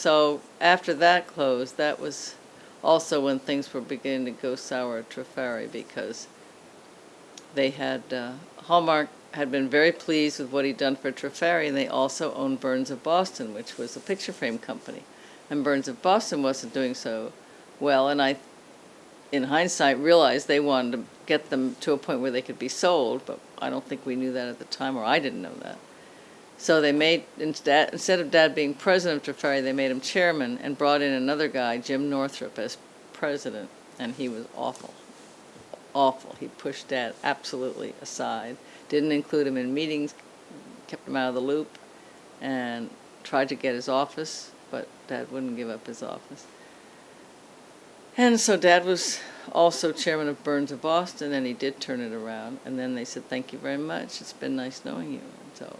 So after that closed, that was also when things were beginning to go sour at Trafari, because they had, Hallmark had been very pleased with what he'd done for Trafari, and they also owned Burns of Boston, which was a picture frame company. And Burns of Boston wasn't doing so well, and I, in hindsight, realized they wanted to get them to a point where they could be sold, but I don't think we knew that at the time, or I didn't know that. So they made, instead of Dad being president of Trafari, they made him chairman and brought in another guy, Jim Northrup, as president, and he was awful. Awful. He pushed Dad absolutely aside, didn't include him in meetings, kept him out of the loop, and tried to get his office, but Dad wouldn't give up his office. And so Dad was also chairman of Burns of Boston, and he did turn it around. And then they said, "Thank you very much. It's been nice knowing you." And so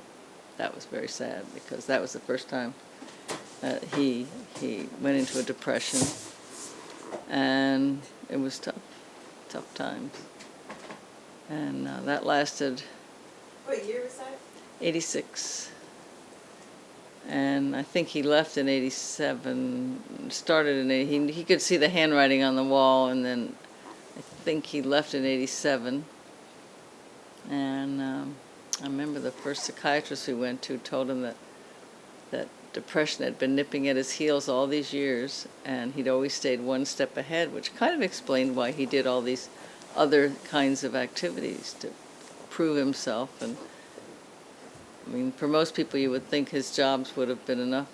that was very sad, because that was the first time that he went into a depression, and it was tough times. And that lasted. What year was that? 86. And I think he left in 87, started in 80, he could see the handwriting on the wall, and then I think he left in 87. And I remember the first psychiatrist we went to told him that depression had been nipping at his heels all these years, and he'd always stayed one step ahead, which kind of explained why he did all these other kinds of activities to prove himself. And I mean, for most people, you would think his jobs would have been enough,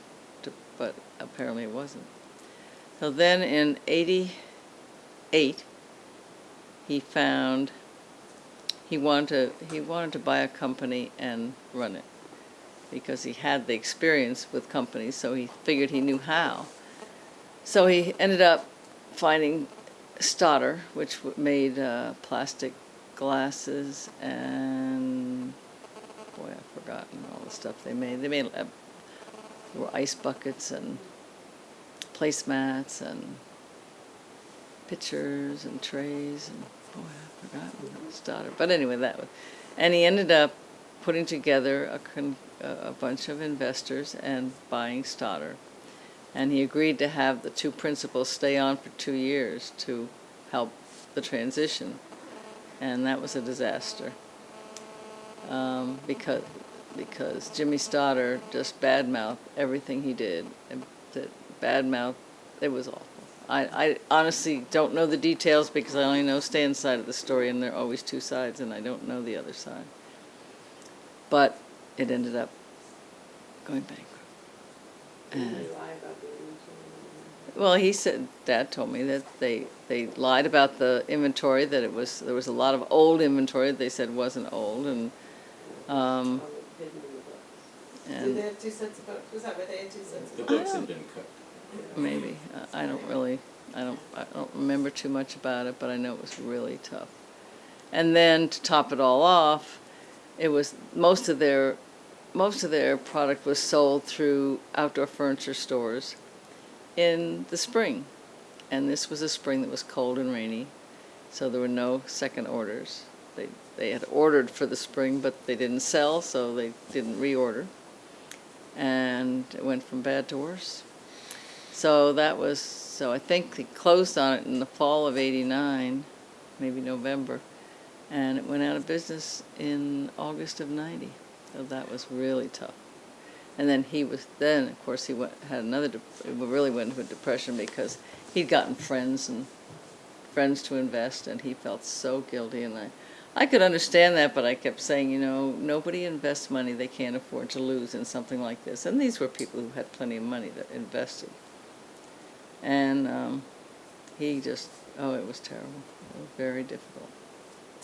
but apparently it wasn't. So then in 88, he found he wanted to buy a company and run it, because he had the experience with companies, so he figured he knew how. So he ended up finding Stoddard, which made plastic glasses, and boy, I've forgotten all the stuff they made. There were ice buckets and placemats and pitchers and trays, and boy, I've forgotten Stoddard. But anyway, and he ended up putting together a bunch of investors and buying Stoddard. And he agreed to have the two principals stay on for 2 years to help the transition. And that was a disaster. Because Jimmy Stoddard just badmouthed everything he did. And it was awful. I honestly don't know the details, because I only know Stan's side of the story, and there are always two sides, and I don't know the other side. But it ended up going bankrupt. Well, he said, Dad told me that they lied about the inventory, that there was a lot of old inventory that they said wasn't old, and Did they have 2 cents a book? Was that where they had 2 cents a The book? books had been cut. maybe I don't remember too much about it, but I know it was really tough. And then to top it all off, it was most of their product was sold through outdoor furniture stores in the spring, and this was a spring that was cold and rainy, so there were no second orders. They had ordered for the spring, but they didn't sell, so they didn't reorder, and it went from bad to worse. So I think they closed on it in the fall of '89, maybe November, and it went out of business in August of '90. So that was really tough. And then of course, he really went into a depression, because he'd gotten friends to invest, and he felt so guilty. And I could understand that, but I kept saying, nobody invests money they can't afford to lose in something like this. And these were people who had plenty of money that invested. And it was terrible. It was very difficult.